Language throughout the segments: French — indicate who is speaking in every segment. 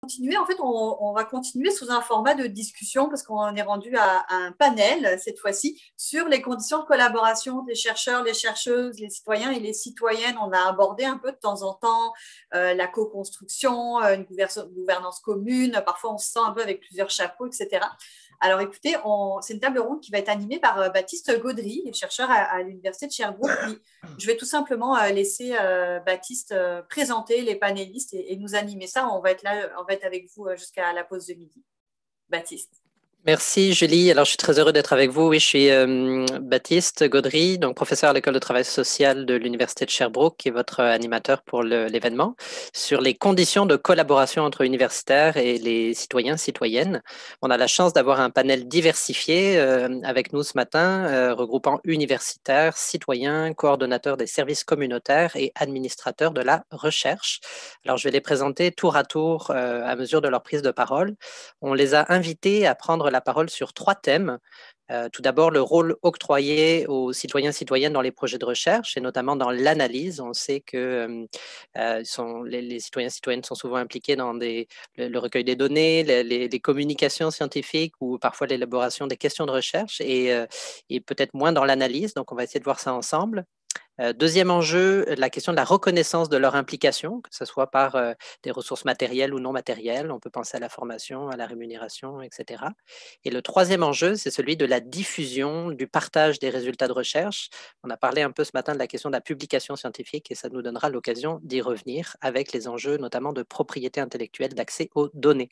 Speaker 1: continuer. En fait, on va continuer sous un format de discussion parce qu'on est rendu à un panel cette fois-ci sur les conditions de collaboration des chercheurs, les chercheuses, les citoyens et les citoyennes. On a abordé un peu de temps en temps la co-construction, une gouvernance commune. Parfois, on se sent un peu avec plusieurs chapeaux, etc. Alors, écoutez, c'est une table ronde qui va être animée par Baptiste Gaudry, chercheur à l'Université de Sherbrooke. Puis, je vais tout simplement laisser Baptiste présenter les panélistes et nous animer ça. On va être là, on va être avec vous jusqu'à la pause de midi. Baptiste.
Speaker 2: Merci Julie. Alors je suis très heureux d'être avec vous. Oui, je suis Baptiste Gaudry, donc professeur à l'école de travail social de l'Université de Sherbrooke, qui est votre animateur pour l'événement, sur les conditions de collaboration entre universitaires et les citoyens, citoyennes. On a la chance d'avoir un panel diversifié avec nous ce matin, regroupant universitaires, citoyens, coordonnateurs des services communautaires et administrateurs de la recherche. Alors je vais les présenter tour à tour à mesure de leur prise de parole. On les a invités à prendre la parole sur 3 thèmes. Tout d'abord, le rôle octroyé aux citoyens et citoyennes dans les projets de recherche et notamment dans l'analyse. On sait que les citoyens et citoyennes sont souvent impliqués dans le recueil des données, les communications scientifiques ou parfois l'élaboration des questions de recherche et peut-être moins dans l'analyse. Donc, on va essayer de voir ça ensemble. Deuxième enjeu, la question de la reconnaissance de leur implication, que ce soit par des ressources matérielles ou non matérielles. On peut penser à la formation, à la rémunération, etc. Et le troisième enjeu, c'est celui de la diffusion, du partage des résultats de recherche. On a parlé un peu ce matin de la question de la publication scientifique et ça nous donnera l'occasion d'y revenir avec les enjeux notamment de propriété intellectuelle, d'accès aux données.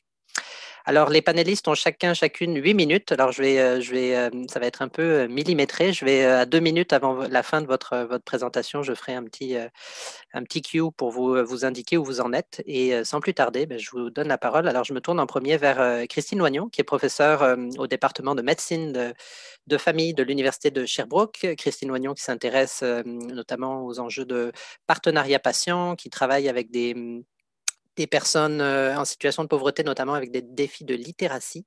Speaker 2: Alors, les panélistes ont chacune 8 minutes. Alors, ça va être un peu millimétré. Je vais, à 2 minutes avant la fin de votre présentation, je ferai un petit cue pour vous indiquer où vous en êtes. Et sans plus tarder, je vous donne la parole. Alors, je me tourne en premier vers Christine Loignon, qui est professeure au département de médecine de famille de l'Université de Sherbrooke. Christine Loignon qui s'intéresse notamment aux enjeux de partenariat patient, qui travaille avec des personnes en situation de pauvreté, notamment avec des défis de littératie,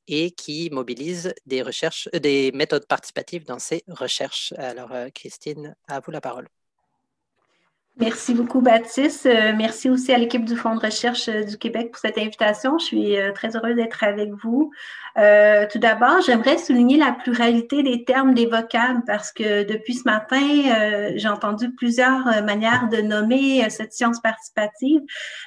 Speaker 2: et qui mobilise des méthodes participatives dans ces recherches. Alors, Christine, à vous la parole.
Speaker 3: Merci beaucoup, Baptiste. Merci aussi à l'équipe du Fonds de recherche du Québec pour cette invitation. Je suis très heureuse d'être avec vous. Tout d'abord, j'aimerais souligner la pluralité des termes des vocables parce que depuis ce matin, j'ai entendu plusieurs manières de nommer cette science participative.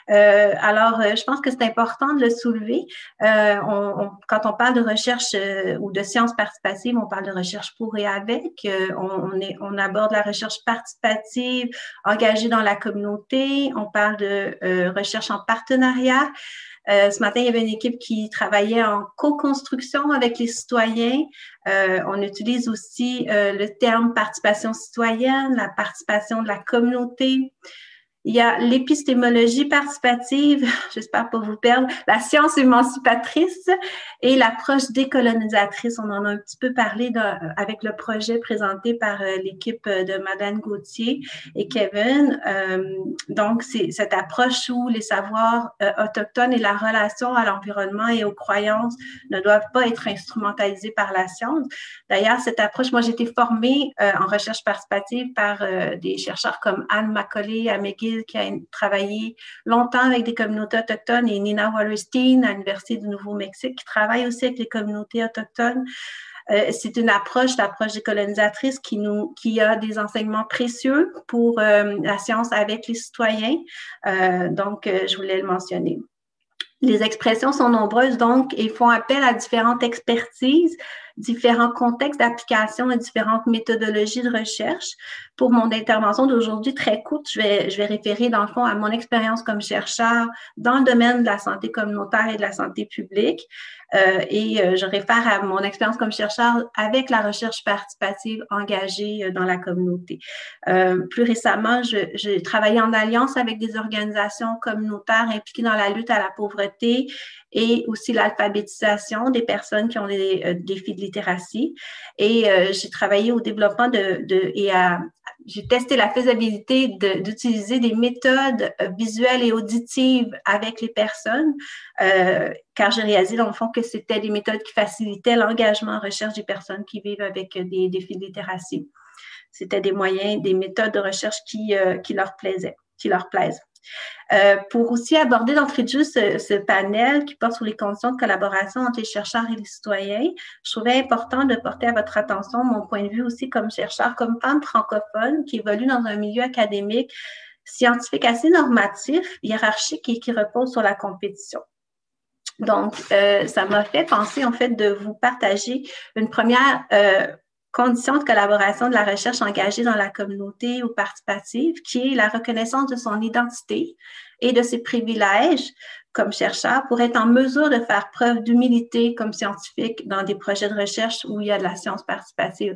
Speaker 3: Alors, je pense que c'est important de le soulever. Quand on parle de recherche ou de science participative, on parle de recherche pour et avec. On aborde la recherche participative, engagée dans la communauté. On parle de recherche en partenariat. Ce matin, il y avait une équipe qui travaillait en co-construction avec les citoyens. On utilise aussi le terme participation citoyenne, la participation de la communauté. Il y a l'épistémologie participative, j'espère pas vous perdre, la science émancipatrice et l'approche décolonisatrice. On en a un petit peu parlé avec le projet présenté par l'équipe de Madeleine Gauthier et Kevin. Donc, c'est cette approche où les savoirs autochtones et la relation à l'environnement et aux croyances ne doivent pas être instrumentalisés par la science. D'ailleurs, cette approche, moi, j'ai été formée en recherche participative par des chercheurs comme Anne Macaulay à McGill, qui a travaillé longtemps avec des communautés autochtones, et Nina Wallerstein à l'Université du Nouveau-Mexique, qui travaille aussi avec les communautés autochtones. C'est une approche, l'approche décolonisatrice qui a des enseignements précieux pour la science avec les citoyens. Donc, je voulais le mentionner. Les expressions sont nombreuses, donc, et font appel à différentes expertises, différents contextes d'application et différentes méthodologies de recherche. Pour mon intervention d'aujourd'hui, très courte, je vais référer, dans le fond, à mon expérience comme chercheur dans le domaine de la santé communautaire et de la santé publique. Je réfère à mon expérience comme chercheur avec la recherche participative engagée dans la communauté. Plus récemment, j'ai travaillé en alliance avec des organisations communautaires impliquées dans la lutte à la pauvreté et aussi l'alphabétisation des personnes qui ont des défis de littératie. Et j'ai travaillé au développement j'ai testé la faisabilité d'utiliser des méthodes visuelles et auditives avec les personnes, car j'ai réalisé dans le fond que c'était des méthodes qui facilitaient l'engagement en recherche des personnes qui vivent avec des défis de littératie. C'était des moyens, des méthodes de recherche qui leur plaisent. Pour aussi aborder d'entrée de jeu ce panel qui porte sur les conditions de collaboration entre les chercheurs et les citoyens, je trouvais important de porter à votre attention mon point de vue aussi comme chercheur, comme femme francophone qui évolue dans un milieu académique scientifique assez normatif, hiérarchique et qui repose sur la compétition. Donc, ça m'a fait penser en fait de vous partager une première condition de collaboration de la recherche engagée dans la communauté ou participative, qui est la reconnaissance de son identité et de ses privilèges comme chercheur pour être en mesure de faire preuve d'humilité comme scientifique dans des projets de recherche où il y a de la science participative.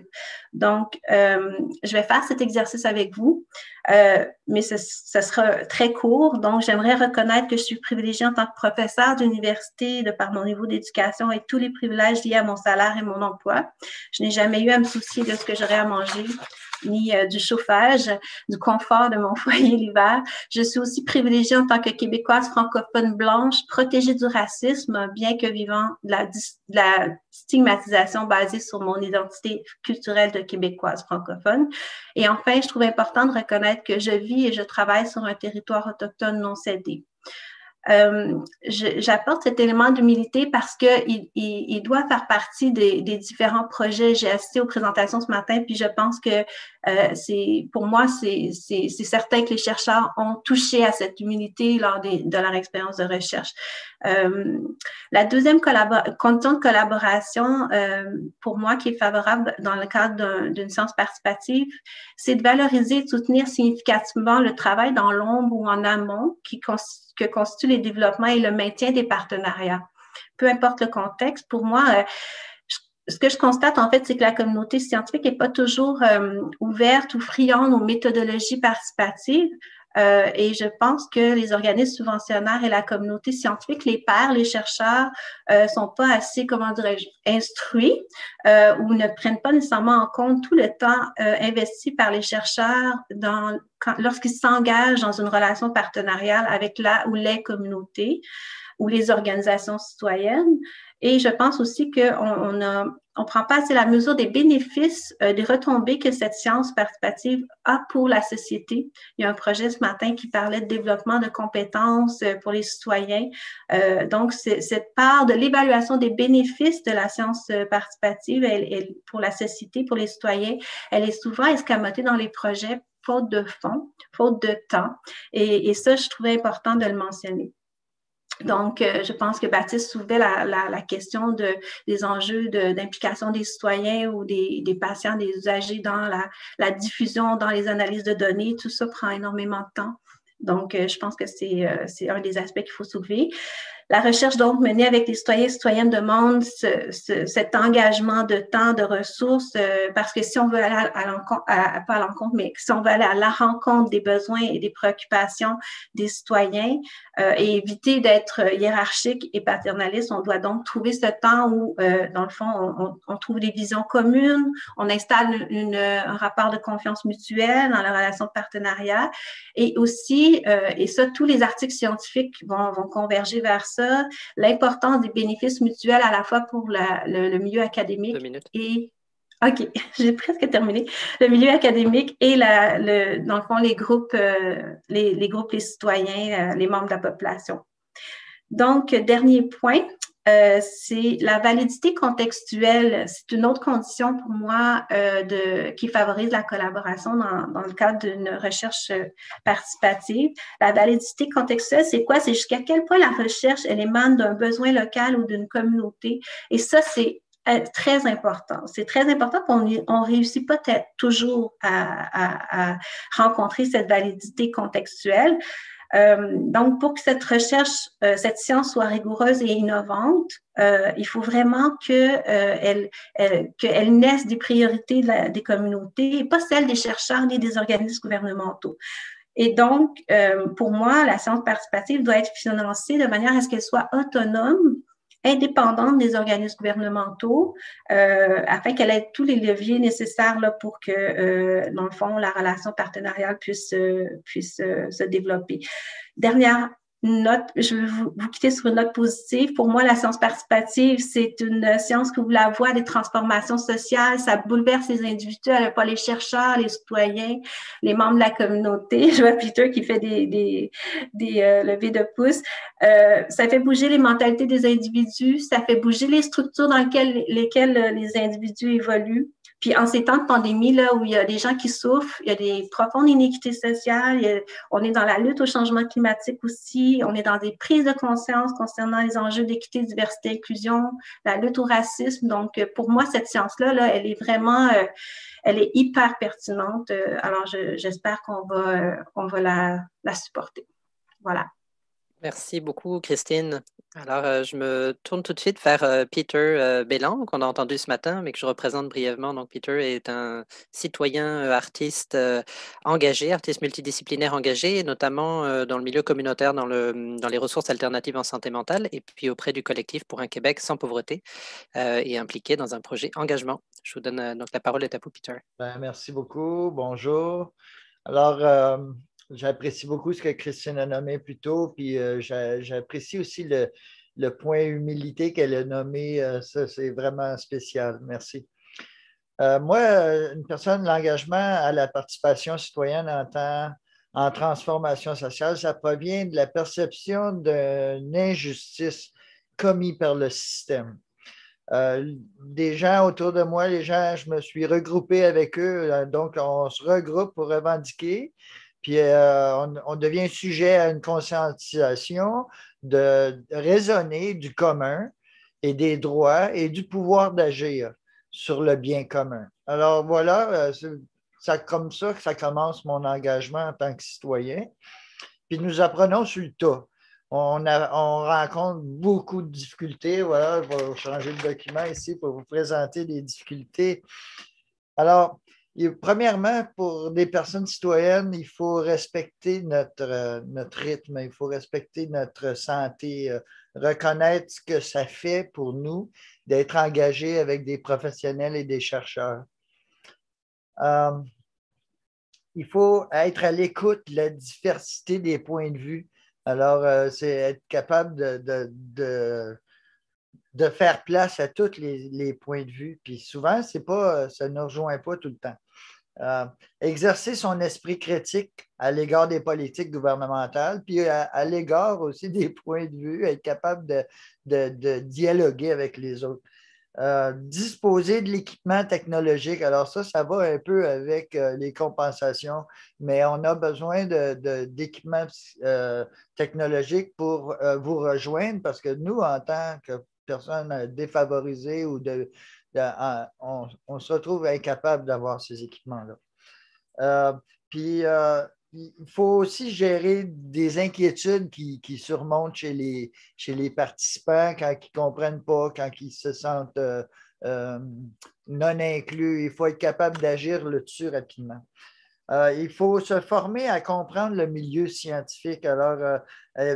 Speaker 3: Donc, je vais faire cet exercice avec vous, mais ce sera très court. Donc, j'aimerais reconnaître que je suis privilégiée en tant que professeure d'université de par mon niveau d'éducation et tous les privilèges liés à mon salaire et mon emploi. Je n'ai jamais eu à me soucier de ce que j'aurais à manger, ni du chauffage, du confort de mon foyer l'hiver. Je suis aussi privilégiée en tant que Québécoise francophone blanche, protégée du racisme, bien que vivant de la stigmatisation basée sur mon identité culturelle de Québécoise francophone. Et enfin, je trouve important de reconnaître que je vis et je travaille sur un territoire autochtone non cédé. J'apporte cet élément d'humilité parce qu'il doit faire partie des différents projets. J'ai assisté aux présentations ce matin, puis je pense que pour moi, c'est certain que les chercheurs ont touché à cette humilité lors de leur expérience de recherche. La deuxième condition de collaboration, pour moi, qui est favorable dans le cadre d'une science participative, c'est de valoriser et de soutenir significativement le travail dans l'ombre ou en amont que constituent les développements et le maintien des partenariats. Peu importe le contexte, pour moi, ce que je constate, en fait, c'est que la communauté scientifique n'est pas toujours ouverte ou friande aux méthodologies participatives. Et je pense que les organismes subventionnaires et la communauté scientifique, les pairs, les chercheurs, sont pas assez, comment dirais-je, instruits ou ne prennent pas nécessairement en compte tout le temps investi par les chercheurs lorsqu'ils s'engagent dans une relation partenariale avec la ou les communautés ou les organisations citoyennes. Et je pense aussi qu'on prend pas assez la mesure des bénéfices, des retombées que cette science participative a pour la société. Il y a un projet ce matin qui parlait de développement de compétences pour les citoyens. Donc, cette part de l'évaluation des bénéfices de la science participative, elle, pour la société, pour les citoyens, elle est souvent escamotée dans les projets faute de fonds, faute de temps. Et ça, je trouvais important de le mentionner. Donc, je pense que Baptiste soulevait la question des enjeux d'implication des citoyens ou des patients, des usagers dans la diffusion, dans les analyses de données. Tout ça prend énormément de temps. Donc, je pense que c'est un des aspects qu'il faut soulever. La recherche, donc, menée avec les citoyens et citoyennes demande cet engagement de temps, de ressources, parce que si on veut aller pas à l'encontre, mais si on veut aller à la rencontre des besoins et des préoccupations des citoyens et éviter d'être hiérarchique et paternaliste, on doit donc trouver ce temps où, dans le fond, on trouve des visions communes, on installe un rapport de confiance mutuelle dans la relation de partenariat et aussi, et ça, tous les articles scientifiques vont converger vers ça, l'importance des bénéfices mutuels à la fois pour le milieu académique et OK, j'ai presque terminé. Le milieu académique et dans le fond, les groupes, les citoyens, les membres de la population. Donc, dernier point, c'est la validité contextuelle. C'est une autre condition pour moi qui favorise la collaboration dans le cadre d'une recherche participative. La validité contextuelle, c'est quoi? C'est jusqu'à quel point la recherche, elle émane d'un besoin local ou d'une communauté. Et ça, c'est très important. C'est très important qu'on ne réussit pas toujours à rencontrer cette validité contextuelle. Donc, pour que cette recherche, cette science soit rigoureuse et innovante, il faut vraiment qu'elle naisse des priorités des communautés et pas celles des chercheurs ni des organismes gouvernementaux. Et donc, pour moi, la science participative doit être financée de manière à ce qu'elle soit autonome, indépendante des organismes gouvernementaux, afin qu'elle ait tous les leviers nécessaires là, pour que, dans le fond, la relation partenariale puisse se développer. Dernière je veux vous quitter sur une note positive. Pour moi, la science participative, c'est une science qui ouvre la voie des transformations sociales. Ça bouleverse les individus, pas les chercheurs, les citoyens, les membres de la communauté. Je vois Peter qui fait des levées de pouce. Ça fait bouger les mentalités des individus. Ça fait bouger les structures dans lesquelles les individus évoluent. Puis en ces temps de pandémie, là, où il y a des gens qui souffrent, il y a des profondes inéquités sociales, on est dans la lutte au changement climatique aussi, on est dans des prises de conscience concernant les enjeux d'équité, diversité, inclusion, la lutte au racisme. Donc, pour moi, cette science-là, là, elle est vraiment, elle est hyper pertinente. Alors, j'espère qu'on va la supporter. Voilà.
Speaker 2: Merci beaucoup, Christine. Alors, je me tourne tout de suite vers Peter Bélan, qu'on a entendu ce matin, mais que je représente brièvement. Donc, Peter est un citoyen artiste engagé, artiste multidisciplinaire engagé, et notamment dans le milieu communautaire, dans les ressources alternatives en santé mentale, et puis auprès du collectif pour un Québec sans pauvreté, et impliqué dans un projet engagement. Je vous donne donc la parole est à vous, Peter.
Speaker 4: Merci beaucoup. Bonjour. Alors, j'apprécie beaucoup ce que Christine a nommé plus tôt, puis j'apprécie aussi le point humilité qu'elle a nommé. Ça, c'est vraiment spécial. Merci. Moi, une personne, l'engagement à la participation citoyenne en transformation sociale, ça provient de la perception d'une injustice commise par le système. Des gens autour de moi, je me suis regroupé avec eux, donc on se regroupe pour revendiquer, puis on devient sujet à une conscientisation de raisonner du commun et des droits et du pouvoir d'agir sur le bien commun. Alors voilà, c'est comme ça que ça commence mon engagement en tant que citoyen. Puis nous apprenons sur le tas. On rencontre beaucoup de difficultés. Voilà, je vais changer le document ici pour vous présenter les difficultés. Alors, premièrement, pour des personnes citoyennes, il faut respecter notre rythme, il faut respecter notre santé, reconnaître ce que ça fait pour nous d'être engagés avec des professionnels et des chercheurs. Il faut être à l'écoute de la diversité des points de vue. Alors, c'est être capable de faire place à tous les points de vue. Puis souvent, ça ne rejoint pas tout le temps. Exercer son esprit critique à l'égard des politiques gouvernementales, puis à l'égard aussi des points de vue, être capable de dialoguer avec les autres. Disposer de l'équipement technologique. Alors ça va un peu avec les compensations, mais on a besoin d'équipements technologiques pour vous rejoindre parce que nous, en tant que personnes défavorisées on se retrouve incapable d'avoir ces équipements-là. Il faut aussi gérer des inquiétudes qui surmontent chez les participants quand ils ne comprennent pas, quand ils se sentent non inclus. Il faut être capable d'agir là-dessus rapidement. Il faut se former à comprendre le milieu scientifique. Alors,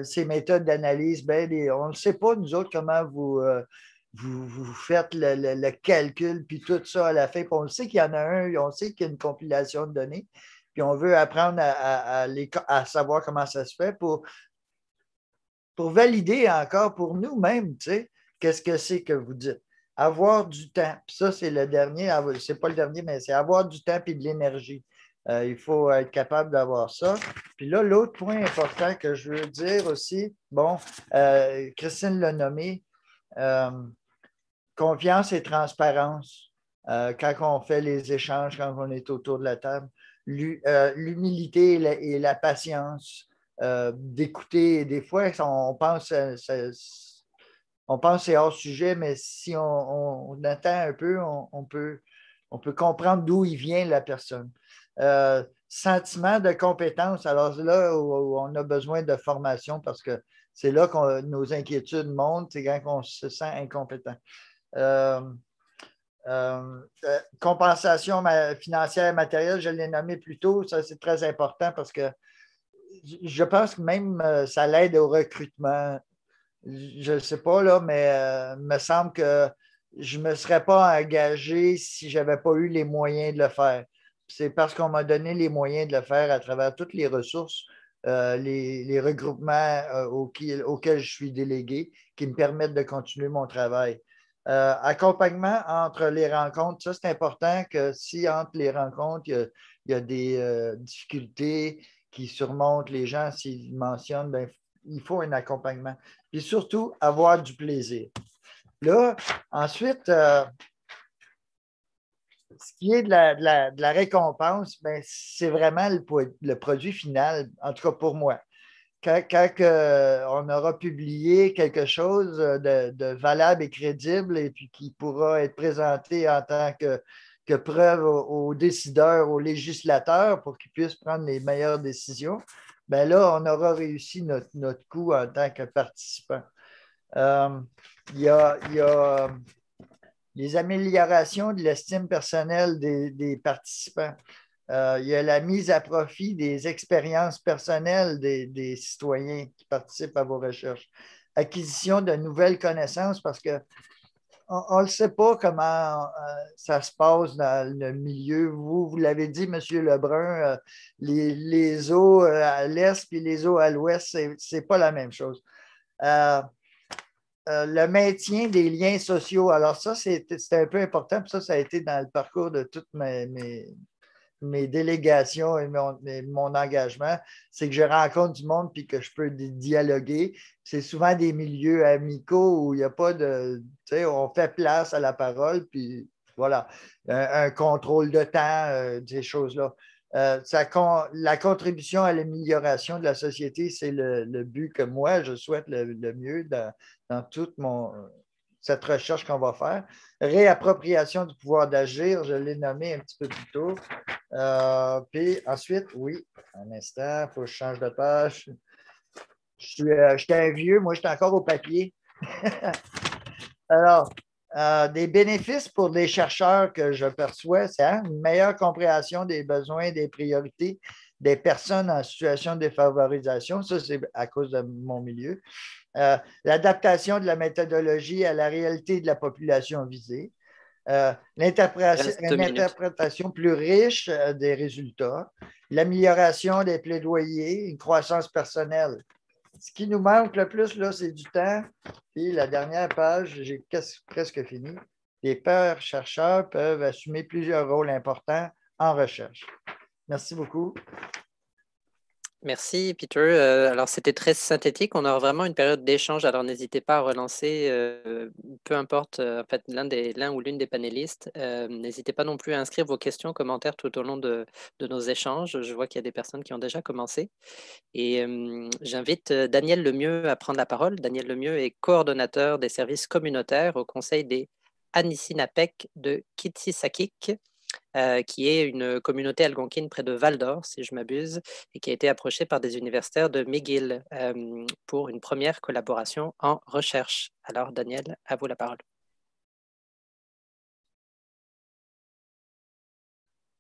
Speaker 4: ces méthodes d'analyse, on ne sait pas, nous autres, comment vous faites le calcul, puis tout ça à la fin. Puis on le sait qu'il y en a on sait qu'il y a une compilation de données. Puis on veut apprendre à savoir comment ça se fait pour valider encore pour nous-mêmes, tu sais, qu'est-ce que c'est que vous dites. Avoir du temps. Puis ça, c'est le dernier, c'est pas le dernier, mais c'est avoir du temps et de l'énergie. Il faut être capable d'avoir ça. Puis là, l'autre point important que je veux dire aussi, Christine l'a nommé, confiance et transparence quand on fait les échanges, quand on est autour de la table. L'humilité et la patience d'écouter. Des fois, on pense que c'est hors sujet, mais si on attend un peu, on peut comprendre d'où il vient la personne. Sentiment de compétence. Alors là où on a besoin de formation parce que c'est là que nos inquiétudes montent, c'est quand on se sent incompétent. Compensation financière et matérielle, je l'ai nommé plus tôt, ça c'est très important parce que je pense que même ça l'aide au recrutement. Je ne sais pas, là, mais il me semble que je ne me serais pas engagé si je n'avais pas eu les moyens de le faire. C'est parce qu'on m'a donné les moyens de le faire à travers toutes les ressources les regroupements auxquels je suis délégué qui me permettent de continuer mon travail. Accompagnement entre les rencontres, ça c'est important que si entre les rencontres, il y a des difficultés qui surmontent les gens, s'ils mentionnent, ben, il faut un accompagnement. Puis surtout, avoir du plaisir. Là, ensuite, ce qui est de la récompense, ben, c'est vraiment le produit final, en tout cas pour moi. Quand on aura publié quelque chose de valable et crédible et puis qui pourra être présenté en tant que preuve aux décideurs, aux législateurs pour qu'ils puissent prendre les meilleures décisions, bien là, on aura réussi notre coup en tant que participant. Il y a les améliorations de l'estime personnelle des participants. Il y a la mise à profit des expériences personnelles des citoyens qui participent à vos recherches. Acquisition de nouvelles connaissances parce qu'on ne sait pas comment ça se passe dans le milieu. Vous l'avez dit, M. Lebrun, les eaux à l'est et les eaux à l'ouest, ce n'est pas la même chose. Le maintien des liens sociaux. Alors ça, c'est un peu important. Puis ça a été dans le parcours de toutes mes délégations et mon engagement, c'est que je rencontre du monde puis que je peux dialoguer. C'est souvent des milieux amicaux où il n'y a pas de... Tu sais, on fait place à la parole, puis voilà, un contrôle de temps, ces choses-là. La contribution à l'amélioration de la société, c'est le but que moi, je souhaite le mieux dans toute cette recherche qu'on va faire. Réappropriation du pouvoir d'agir, je l'ai nommé un petit peu plus tôt. Puis ensuite, oui, un instant, il faut que je change de page. J'étais un vieux, moi, j'étais encore au papier. Alors, des bénéfices pour les chercheurs que je perçois, c'est une meilleure compréhension des besoins et des priorités des personnes en situation de défavorisation. Ça, c'est à cause de mon milieu. L'adaptation de la méthodologie à la réalité de la population visée. Une interprétation plus riche des résultats. L'amélioration des plaidoyers, une croissance personnelle. Ce qui nous manque le plus, là, c'est du temps. Puis la dernière page, j'ai presque fini. Les pairs chercheurs peuvent assumer plusieurs rôles importants en recherche. Merci beaucoup.
Speaker 2: Merci, Peter. Alors, c'était très synthétique. On aura vraiment une période d'échange. Alors, n'hésitez pas à relancer, peu importe, en fait, l'un ou l'une des panélistes. N'hésitez pas non plus à inscrire vos questions, commentaires tout au long de nos échanges. Je vois qu'il y a des personnes qui ont déjà commencé. Et j'invite Daniel Lemieux à prendre la parole. Daniel Lemieux est coordonnateur des services communautaires au Conseil des Anishinabek de Kitsisakik, qui est une communauté algonquine près de Val-d'Or, si je m'abuse, et qui a été approchée par des universitaires de McGill pour une première collaboration en recherche. Alors, Daniel, à vous la parole.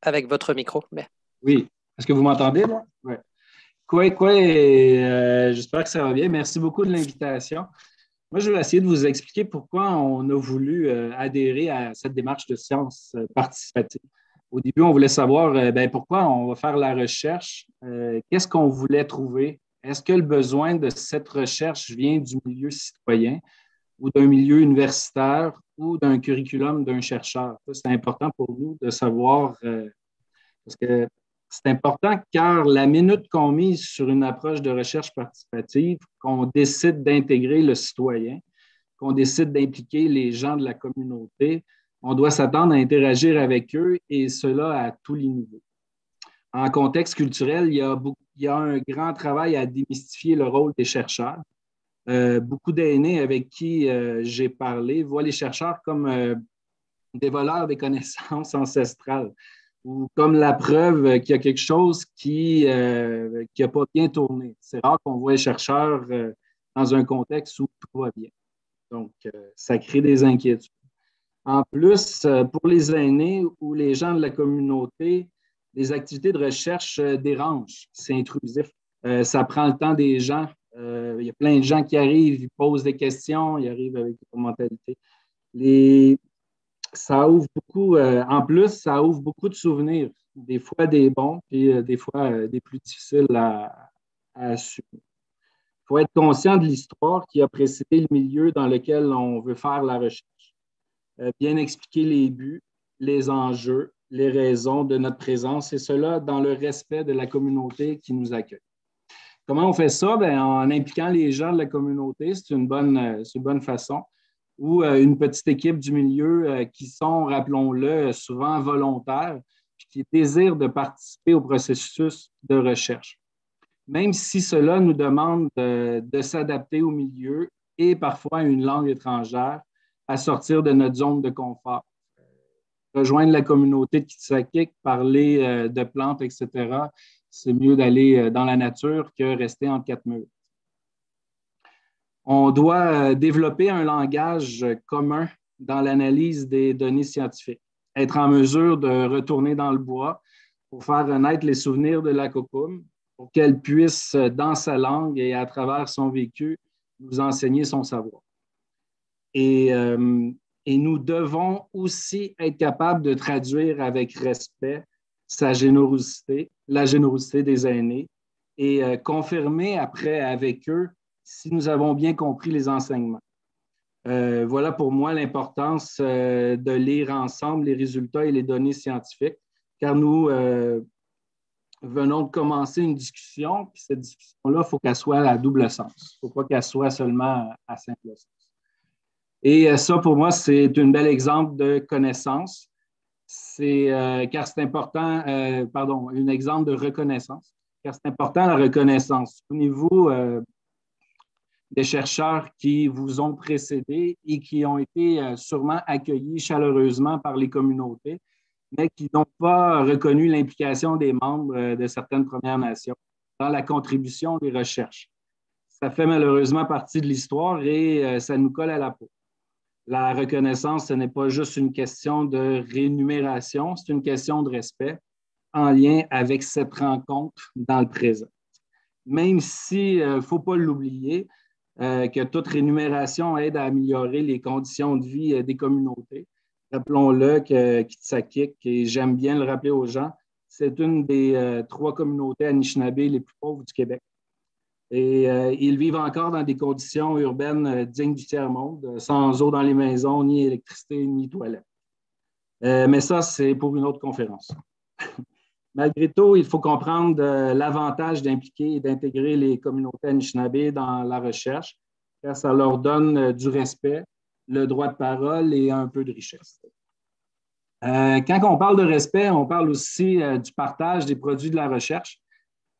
Speaker 2: Avec votre micro. Mais...
Speaker 5: Oui. Est-ce que vous m'entendez, là? Oui. J'espère que ça va bien. Merci beaucoup de l'invitation. Moi, je vais essayer de vous expliquer pourquoi on a voulu adhérer à cette démarche de sciences participatives. Au début, on voulait savoir pourquoi on va faire la recherche, qu'est-ce qu'on voulait trouver, est-ce que le besoin de cette recherche vient du milieu citoyen ou d'un milieu universitaire ou d'un curriculum d'un chercheur. C'est important pour nous de savoir, parce que c'est important car la minute qu'on mise sur une approche de recherche participative, qu'on décide d'intégrer le citoyen, qu'on décide d'impliquer les gens de la communauté, on doit s'attendre à interagir avec eux et cela à tous les niveaux. En contexte culturel, il y a un grand travail à démystifier le rôle des chercheurs. Beaucoup d'aînés avec qui j'ai parlé voient les chercheurs comme des voleurs des connaissances ancestrales ou comme la preuve qu'il y a quelque chose qui n'a pas bien tourné. C'est rare qu'on voit les chercheurs dans un contexte où tout va bien. Donc, ça crée des inquiétudes. En plus, pour les aînés ou les gens de la communauté, les activités de recherche dérangent. C'est intrusif. Ça prend le temps des gens. Il y a plein de gens qui arrivent, ils posent des questions, ils arrivent avec leur mentalité. Ça ouvre beaucoup, en plus, ça ouvre beaucoup de souvenirs, des fois des bons, puis des fois des plus difficiles à à assumer. Il faut être conscient de l'histoire qui a précédé le milieu dans lequel on veut faire la recherche. Bien expliquer les buts, les enjeux, les raisons de notre présence, et cela dans le respect de la communauté qui nous accueille. Comment on fait ça? Bien, en impliquant les gens de la communauté, c'est une bonne façon, ou une petite équipe du milieu qui sont, rappelons-le, souvent volontaires, puis qui désirent de participer au processus de recherche. Même si cela nous demande de s'adapter au milieu et parfois à une langue étrangère, à sortir de notre zone de confort. Rejoindre la communauté de Kitsakik, parler de plantes, etc., c'est mieux d'aller dans la nature que rester entre quatre murs. On doit développer un langage commun dans l'analyse des données scientifiques, être en mesure de retourner dans le bois pour faire renaître les souvenirs de la Kokum, pour qu'elle puisse, dans sa langue et à travers son vécu, nous enseigner son savoir. Et nous devons aussi être capables de traduire avec respect sa générosité, la générosité des aînés, et confirmer après avec eux si nous avons bien compris les enseignements. Voilà pour moi l'importance de lire ensemble les résultats et les données scientifiques, car nous venons de commencer une discussion, puis cette discussion-là, il faut qu'elle soit à double sens. Il ne faut pas qu'elle soit seulement à simple sens. Et ça, pour moi, c'est un bel exemple de connaissance. Car c'est important, un exemple de reconnaissance, car c'est important la reconnaissance. Souvenez-vous des chercheurs qui vous ont précédés et qui ont été sûrement accueillis chaleureusement par les communautés, mais qui n'ont pas reconnu l'implication des membres de certaines Premières Nations dans la contribution des recherches. Ça fait malheureusement partie de l'histoire et ça nous colle à la peau. La reconnaissance, ce n'est pas juste une question de rémunération, c'est une question de respect en lien avec cette rencontre dans le présent. Même s'il ne faut pas l'oublier, que toute rémunération aide à améliorer les conditions de vie des communautés. Rappelons-le que Kitsakik, et j'aime bien le rappeler aux gens, c'est une des 3 communautés Anishinaabe les plus pauvres du Québec. Et ils vivent encore dans des conditions urbaines dignes du tiers-monde, sans eau dans les maisons, ni électricité, ni toilettes. Mais ça, c'est pour une autre conférence. Malgré tout, il faut comprendre l'avantage d'impliquer et d'intégrer les communautés Anishinaabe dans la recherche, car ça leur donne du respect, le droit de parole et un peu de richesse. Quand on parle de respect, on parle aussi du partage des produits de la recherche.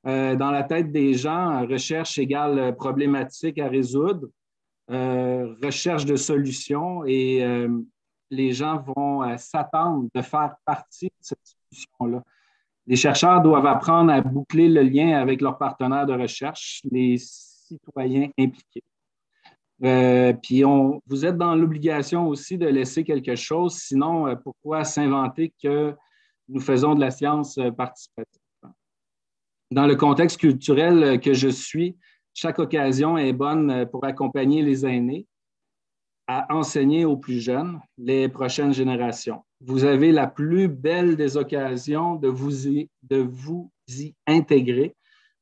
Speaker 5: Dans la tête des gens, recherche égale problématique à résoudre, recherche de solutions et les gens vont s'attendre de faire partie de cette solution-là. Les chercheurs doivent apprendre à boucler le lien avec leurs partenaires de recherche, les citoyens impliqués. Puis vous êtes dans l'obligation aussi de laisser quelque chose, sinon pourquoi s'inventer que nous faisons de la science participative? Dans le contexte culturel que je suis, chaque occasion est bonne pour accompagner les aînés à enseigner aux plus jeunes, les prochaines générations. Vous avez la plus belle des occasions de vous y intégrer,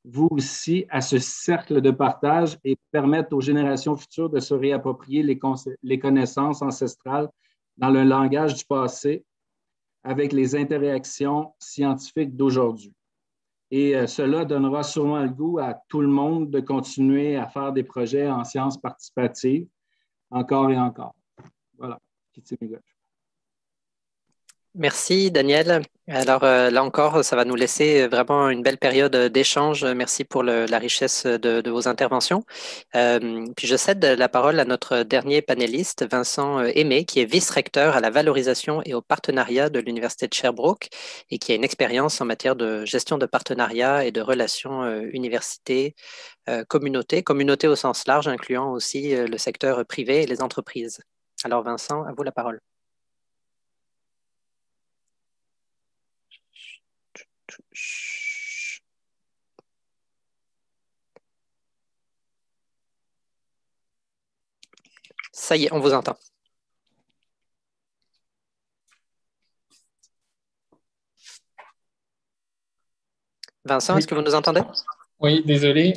Speaker 5: vous aussi, à ce cercle de partage et permettre aux générations futures de se réapproprier les connaissances ancestrales dans le langage du passé avec les interactions scientifiques d'aujourd'hui. Et cela donnera sûrement le goût à tout le monde de continuer à faire des projets en sciences participatives, encore et encore. Voilà.
Speaker 2: Merci, Daniel. Alors là encore, ça va nous laisser vraiment une belle période d'échange. Merci pour la richesse de vos interventions. Puis je cède la parole à notre dernier panéliste, Vincent Aimé, qui est vice-recteur à la valorisation et au partenariat de l'Université de Sherbrooke et qui a une expérience en matière de gestion de partenariat et de relations université-communauté, communauté au sens large, incluant aussi le secteur privé et les entreprises. Alors Vincent, à vous la parole. Ça y est, on vous entend. Vincent, est-ce que vous nous entendez?
Speaker 6: Oui, désolé.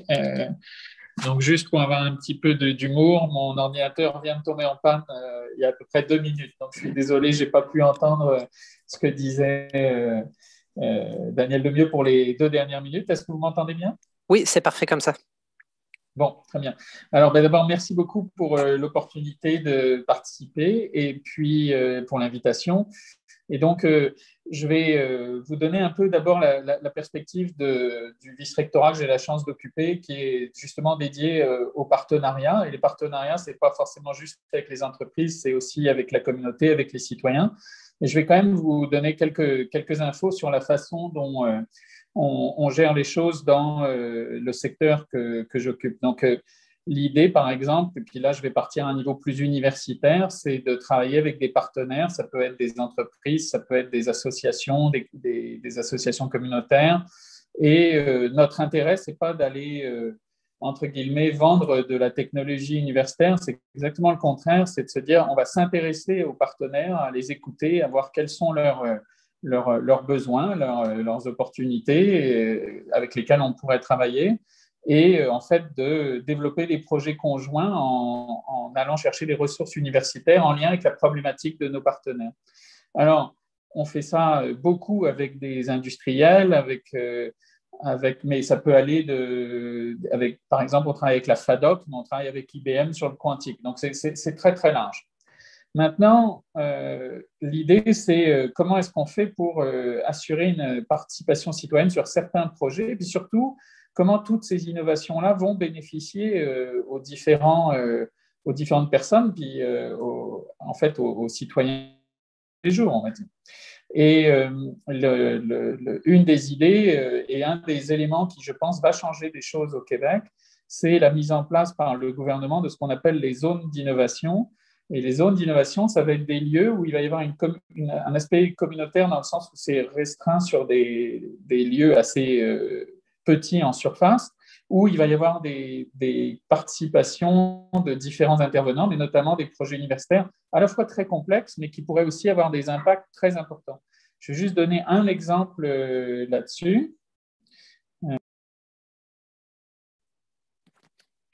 Speaker 6: Donc, juste pour avoir un petit peu d'humour, mon ordinateur vient de tomber en panne il y a à peu près 2 minutes. Donc, je suis désolé, je n'ai pas pu entendre ce que disait Daniel Lemieux pour les 2 dernières minutes. Est-ce que vous m'entendez bien?
Speaker 2: Oui, c'est parfait comme ça.
Speaker 6: Bon, très bien. Alors, d'abord, merci beaucoup pour l'opportunité de participer et puis pour l'invitation. Et donc, je vais vous donner un peu d'abord la perspective du vice-rectorat que j'ai la chance d'occuper, qui est justement dédié aux partenariats. Et les partenariats, ce n'est pas forcément juste avec les entreprises, c'est aussi avec la communauté, avec les citoyens. Et je vais quand même vous donner quelques infos sur la façon dont on gère les choses dans le secteur que j'occupe. Donc, l'idée, par exemple, et puis là, je vais partir à un niveau plus universitaire, c'est de travailler avec des partenaires. Ça peut être des entreprises, ça peut être des associations, des associations communautaires. Et notre intérêt, ce n'est pas d'aller, entre guillemets, vendre de la technologie universitaire. C'est exactement le contraire. C'est de se dire, on va s'intéresser aux partenaires, à les écouter, à voir quels sont leurs besoins, leurs opportunités avec lesquelles on pourrait travailler et en fait de développer des projets conjoints en allant chercher des ressources universitaires en lien avec la problématique de nos partenaires. Alors, on fait ça beaucoup avec des industriels, mais ça peut aller par exemple, on travaille avec la FADOC, mais on travaille avec IBM sur le quantique. Donc, c'est très, très large. Maintenant, l'idée, c'est comment est-ce qu'on fait pour assurer une participation citoyenne sur certains projets, et puis surtout, comment toutes ces innovations-là vont bénéficier aux différentes personnes, puis en fait aux citoyens des jours, on va dire. Et une des idées et un des éléments qui, je pense, va changer des choses au Québec, c'est la mise en place par le gouvernement de ce qu'on appelle les zones d'innovation. Et les zones d'innovation, ça va être des lieux où il va y avoir un aspect communautaire dans le sens où c'est restreint sur des lieux assez petits en surface, où il va y avoir des participations de différents intervenants, mais notamment des projets universitaires à la fois très complexes, mais qui pourraient aussi avoir des impacts très importants. Je vais juste donner un exemple là-dessus.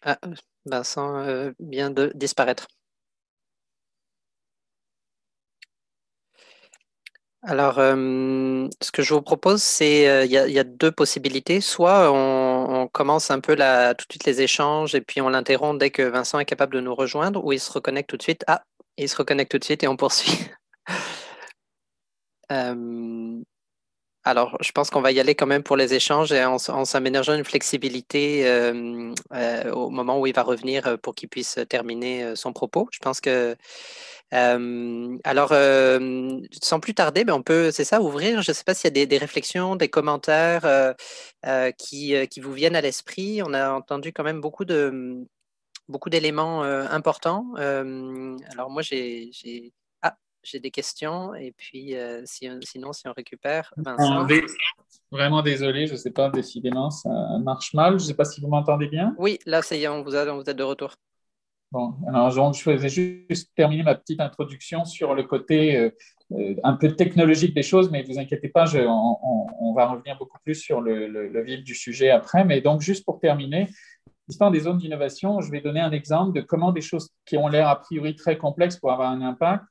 Speaker 2: Ah, Vincent vient de disparaître. Alors, ce que je vous propose, c'est il y a deux possibilités. Soit on commence un peu tout de suite les échanges et puis on l'interrompt dès que Vincent est capable de nous rejoindre, ou il se reconnecte tout de suite. Ah, il se reconnecte tout de suite et on poursuit. Alors, je pense qu'on va y aller quand même pour les échanges et en s'aménageant une flexibilité au moment où il va revenir pour qu'il puisse terminer son propos. Je pense que alors, sans plus tarder, on peut, c'est ça, ouvrir. Je ne sais pas s'il y a des réflexions, des commentaires qui vous viennent à l'esprit. On a entendu quand même beaucoup d'éléments importants. Alors moi, j'ai des questions. Et puis, sinon, si on récupère, Vincent.
Speaker 6: Vraiment désolé, je ne sais pas, décidément, ça marche mal. Je ne sais pas si vous m'entendez bien.
Speaker 2: Oui, là, ça y est, on vous a de retour.
Speaker 6: Bon, alors je vais juste terminer ma petite introduction sur le côté un peu technologique des choses, mais ne vous inquiétez pas, on va revenir beaucoup plus sur le vif du sujet après. Mais donc, juste pour terminer, l'histoire des zones d'innovation, je vais donner un exemple de comment des choses qui ont l'air a priori très complexes pour avoir un impact.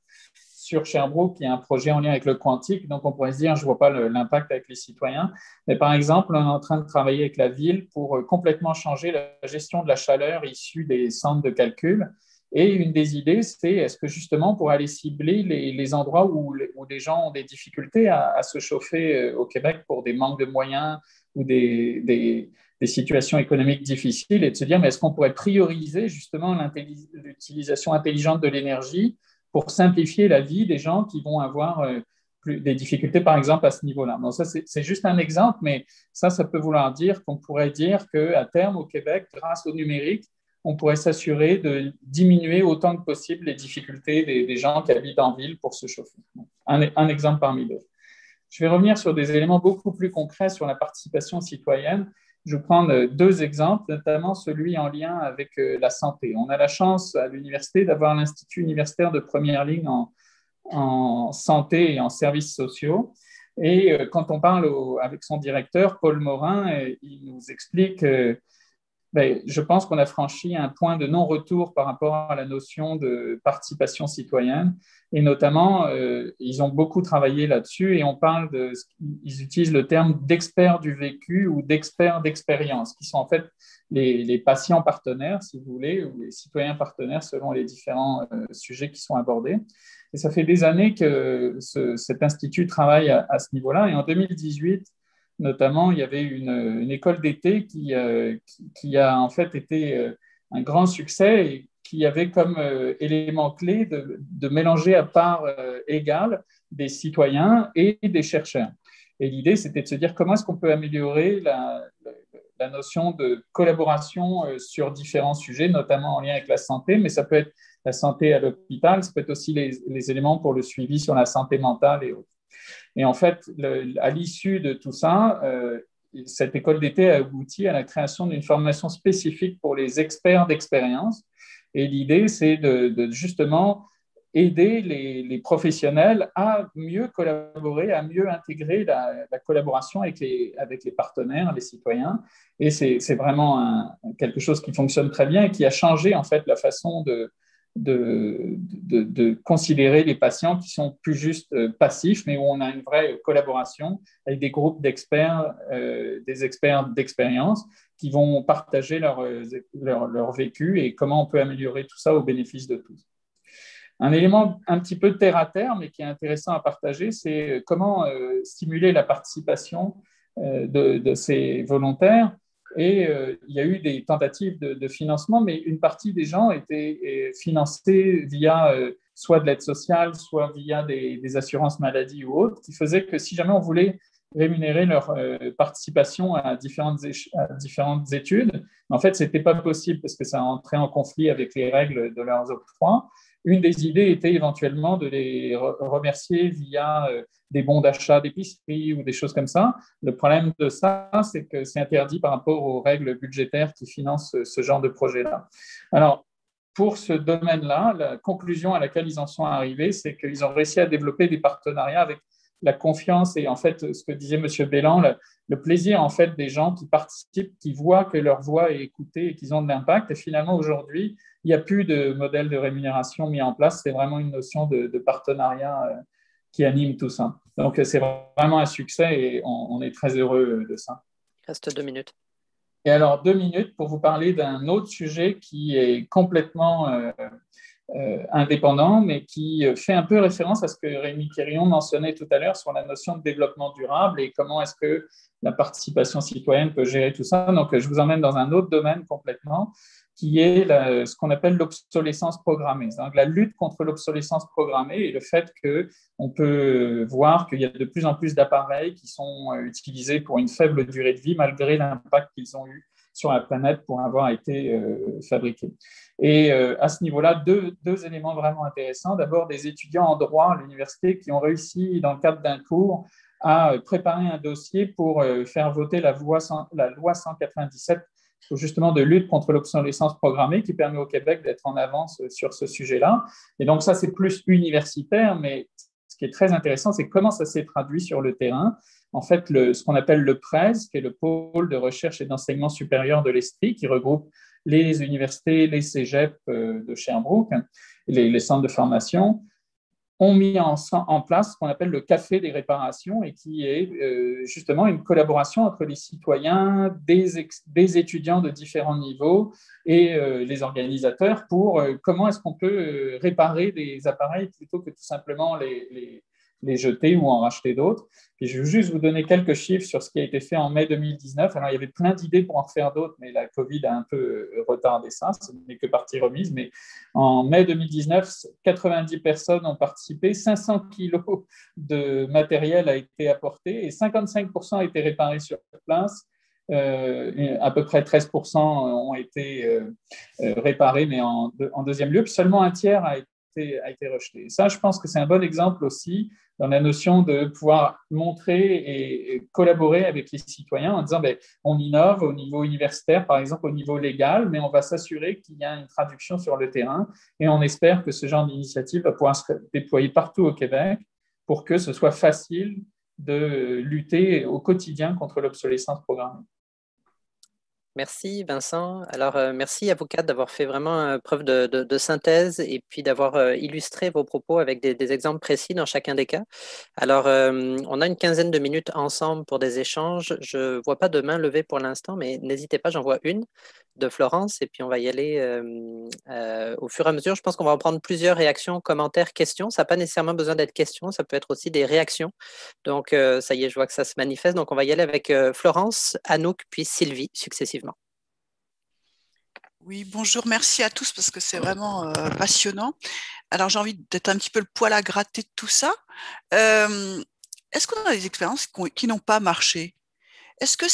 Speaker 6: Sur Sherbrooke, il y a un projet en lien avec le quantique, donc on pourrait se dire, je ne vois pas l'impact avec les citoyens. Mais par exemple, on est en train de travailler avec la ville pour complètement changer la gestion de la chaleur issue des centres de calcul. Et une des idées, c'est est-ce que justement, pour aller cibler les endroits où les gens ont des difficultés à se chauffer au Québec pour des manques de moyens ou des situations économiques difficiles, et de se dire, mais est-ce qu'on pourrait prioriser justement l'utilisation intelligente de l'énergie pour simplifier la vie des gens qui vont avoir des difficultés, par exemple, à ce niveau-là. Donc, ça, c'est juste un exemple, mais ça peut vouloir dire qu'on pourrait dire qu'à terme, au Québec, grâce au numérique, on pourrait s'assurer de diminuer autant que possible les difficultés des gens qui habitent en ville pour se chauffer. Un exemple parmi d'autres. Je vais revenir sur des éléments beaucoup plus concrets sur la participation citoyenne. Je vais prendre deux exemples, notamment celui en lien avec la santé. On a la chance à l'université d'avoir l'Institut universitaire de première ligne en santé et en services sociaux. Et quand on parle avec son directeur, Paul Morin, il nous explique je pense qu'on a franchi un point de non-retour par rapport à la notion de participation citoyenne. Et notamment, ils ont beaucoup travaillé là-dessus et ils utilisent le terme d'experts du vécu ou d'experts d'expérience, qui sont en fait les patients partenaires, si vous voulez, ou les citoyens partenaires selon les différents sujets qui sont abordés. Et ça fait des années que cet institut travaille à ce niveau-là. Et en 2018, notamment, il y avait une école d'été qui a en fait été un grand succès et qui avait comme élément clé de mélanger à part égale des citoyens et des chercheurs. Et l'idée, c'était de se dire comment est-ce qu'on peut améliorer la notion de collaboration sur différents sujets, notamment en lien avec la santé, mais ça peut être la santé à l'hôpital, ça peut être aussi les éléments pour le suivi sur la santé mentale et autres. Et en fait, à l'issue de tout ça, cette école d'été a abouti à la création d'une formation spécifique pour les experts d'expérience. Et l'idée, c'est de justement aider les professionnels à mieux collaborer, à mieux intégrer la collaboration avec les partenaires, les citoyens. Et c'est vraiment quelque chose qui fonctionne très bien et qui a changé en fait la façon de considérer les patients qui sont plus juste passifs, mais où on a une vraie collaboration avec des groupes d'experts, des experts d'expérience qui vont partager leur vécu et comment on peut améliorer tout ça au bénéfice de tous. Un élément un petit peu terre à terre, mais qui est intéressant à partager, c'est comment stimuler la participation de ces volontaires. Et il y a eu des tentatives de financement, mais une partie des gens étaient financés via soit de l'aide sociale, soit via des assurances maladie ou autres, qui faisaient que si jamais on voulait rémunérer leur participation à différentes études, en fait, ce n'était pas possible parce que ça entrait en conflit avec les règles de leurs octrois. Une des idées était éventuellement de les remercier via des bons d'achat d'épicerie ou des choses comme ça. Le problème de ça, c'est que c'est interdit par rapport aux règles budgétaires qui financent ce genre de projet-là. Alors, pour ce domaine-là, la conclusion à laquelle ils en sont arrivés, c'est qu'ils ont réussi à développer des partenariats avec la confiance et en fait, ce que disait M. Belland, le plaisir en fait des gens qui participent, qui voient que leur voix est écoutée et qu'ils ont de l'impact. Et finalement, aujourd'hui, il n'y a plus de modèle de rémunération mis en place. C'est vraiment une notion de partenariat qui anime tout ça. Donc, c'est vraiment un succès et on est très heureux de ça.
Speaker 2: Il reste 2 minutes.
Speaker 6: Et alors, 2 minutes pour vous parler d'un autre sujet qui est complètement indépendant, mais qui fait un peu référence à ce que Rémi Quirion mentionnait tout à l'heure sur la notion de développement durable et comment est-ce que la participation citoyenne peut gérer tout ça. Donc, je vous emmène dans un autre domaine complètement, qui est ce qu'on appelle l'obsolescence programmée. Donc, la lutte contre l'obsolescence programmée et le fait qu'on peut voir qu'il y a de plus en plus d'appareils qui sont utilisés pour une faible durée de vie malgré l'impact qu'ils ont eu sur la planète pour avoir été fabriqués. Et à ce niveau-là, deux éléments vraiment intéressants. D'abord, des étudiants en droit à l'université qui ont réussi, dans le cadre d'un cours, à préparer un dossier pour faire voter la loi 197 justement de lutte contre l'obsolescence programmée qui permet au Québec d'être en avance sur ce sujet-là. Et donc ça, c'est plus universitaire, mais ce qui est très intéressant, c'est comment ça s'est traduit sur le terrain. En fait, ce qu'on appelle le PRES, qui est le pôle de recherche et d'enseignement supérieur de l'Estrie, qui regroupe les universités, les cégeps de Sherbrooke, les centres de formation, ont mis en place ce qu'on appelle le Café des réparations et qui est justement une collaboration entre les citoyens, des étudiants de différents niveaux et les organisateurs pour comment est-ce qu'on peut réparer des appareils plutôt que tout simplement les jeter ou en racheter d'autres. Puis je vais juste vous donner quelques chiffres sur ce qui a été fait en mai 2019. Alors, il y avait plein d'idées pour en faire d'autres, mais la COVID a un peu retardé ça. Ce n'est que partie remise. Mais en mai 2019, 90 personnes ont participé, 500 kilos de matériel a été apporté et 55% a été réparé sur place. À peu près 13% ont été réparés, mais en deuxième lieu. Puis seulement un tiers a été rejeté. Ça, je pense que c'est un bon exemple aussi dans la notion de pouvoir montrer et collaborer avec les citoyens en disant on innove au niveau universitaire, par exemple au niveau légal, mais on va s'assurer qu'il y a une traduction sur le terrain et on espère que ce genre d'initiative va pouvoir se déployer partout au Québec pour que ce soit facile de lutter au quotidien contre l'obsolescence programmée.
Speaker 2: Merci Vincent. Alors merci à vous quatre d'avoir fait vraiment preuve de synthèse et puis d'avoir illustré vos propos avec des exemples précis dans chacun des cas. Alors on a une quinzaine de minutes ensemble pour des échanges. Je ne vois pas de main levée pour l'instant, mais n'hésitez pas, j'en vois une de Florence et puis on va y aller au fur et à mesure. Je pense qu'on va en prendre plusieurs réactions, commentaires, questions. Ça n'a pas nécessairement besoin d'être questions, ça peut être aussi des réactions. Donc ça y est, je vois que ça se manifeste. Donc on va y aller avec Florence, Anouk puis Sylvie successivement.
Speaker 7: Oui, bonjour, merci à tous parce que c'est vraiment passionnant. Alors j'ai envie d'être un petit peu le poil à gratter de tout ça. Est-ce qu'on a des expériences qui n'ont pas marché? Est-ce que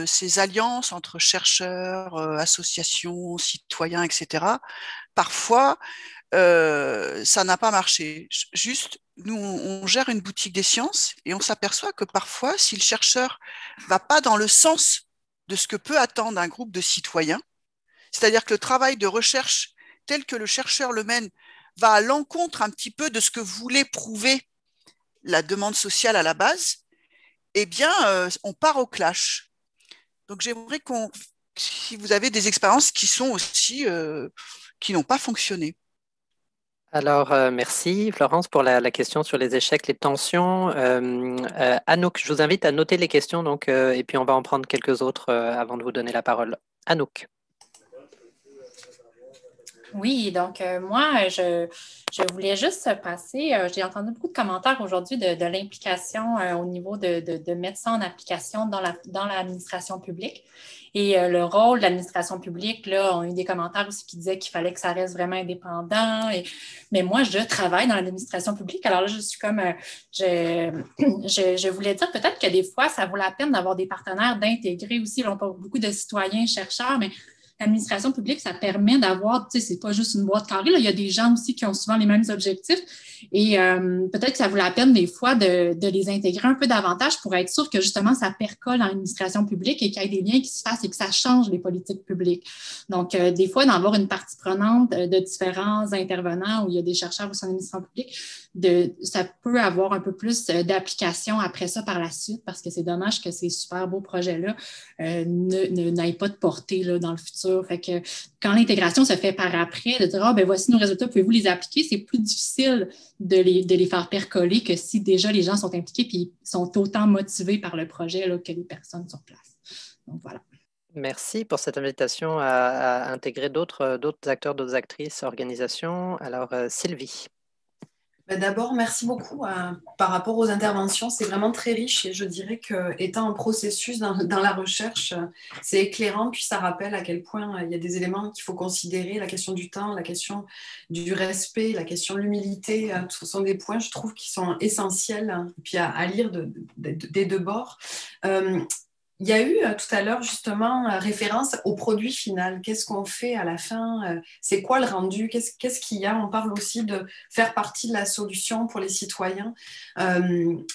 Speaker 7: ces alliances entre chercheurs, associations, citoyens, etc., parfois, ça n'a pas marché? Juste, nous, on gère une boutique des sciences et on s'aperçoit que parfois, si le chercheur ne va pas dans le sens de ce que peut attendre un groupe de citoyens, c'est-à-dire que le travail de recherche tel que le chercheur le mène va à l'encontre un petit peu de ce que voulait prouver la demande sociale à la base, eh bien, on part au clash. Donc, j'aimerais si vous avez des expériences qui sont aussi, qui n'ont pas fonctionné.
Speaker 2: Alors, merci Florence pour la question sur les échecs, les tensions. Anouk, je vous invite à noter les questions donc, et puis on va en prendre quelques autres avant de vous donner la parole. Anouk.
Speaker 8: Oui, donc moi, je voulais juste passer, j'ai entendu beaucoup de commentaires aujourd'hui de l'implication au niveau de mettre ça en application dans l'administration publique. Et le rôle de l'administration publique, là, on a eu des commentaires aussi qui disaient qu'il fallait que ça reste vraiment indépendant. Mais moi, je travaille dans l'administration publique. Alors là, je suis comme, je voulais dire peut-être que des fois, ça vaut la peine d'avoir des partenaires, d'intégrer aussi. On parle beaucoup de citoyens, chercheurs, mais l'administration publique, ça permet d'avoir, tu sais, c'est pas juste une boîte carrée, là, il y a des gens aussi qui ont souvent les mêmes objectifs et peut-être que ça vaut la peine des fois de les intégrer un peu davantage pour être sûr que justement ça percole dans l'administration publique et qu'il y ait des liens qui se fassent et que ça change les politiques publiques. Donc, des fois, d'avoir une partie prenante de différents intervenants où il y a des chercheurs au sein de l'administration publique, ça peut avoir un peu plus d'application après ça par la suite parce que c'est dommage que ces super beaux projets-là n'aient pas de portée là, dans le futur. Fait que quand l'intégration se fait par après, de dire ben voici nos résultats, pouvez-vous les appliquer, c'est plus difficile de les faire percoler que si déjà les gens sont impliqués et sont autant motivés par le projet là, que les personnes sur place. Donc voilà.
Speaker 2: Merci pour cette invitation à intégrer d'autres acteurs, d'autres actrices, organisations. Alors Sylvie.
Speaker 9: D'abord, merci beaucoup par rapport aux interventions. C'est vraiment très riche et je dirais qu'étant un processus dans la recherche, c'est éclairant. Puis ça rappelle à quel point il y a des éléments qu'il faut considérer. La question du temps, la question du respect, la question de l'humilité. Ce sont des points, je trouve, qui sont essentiels puis à lire des deux bords. Il y a eu tout à l'heure justement référence au produit final. Qu'est-ce qu'on fait à la fin? C'est quoi le rendu? Qu'est-ce qu'il y a? On parle aussi de faire partie de la solution pour les citoyens.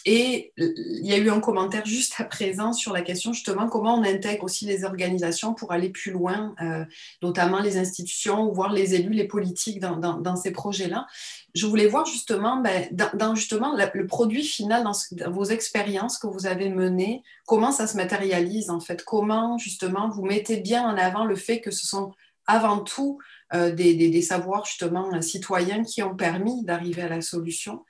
Speaker 9: Et il y a eu un commentaire juste à présent sur la question justement comment on intègre aussi les organisations pour aller plus loin, notamment les institutions, voire les élus, les politiques dans ces projets-là. Je voulais voir justement, dans justement le produit final, dans vos expériences que vous avez menées, comment ça se matérialise en fait, comment justement vous mettez bien en avant le fait que ce sont avant tout des savoirs justement citoyens qui ont permis d'arriver à la solution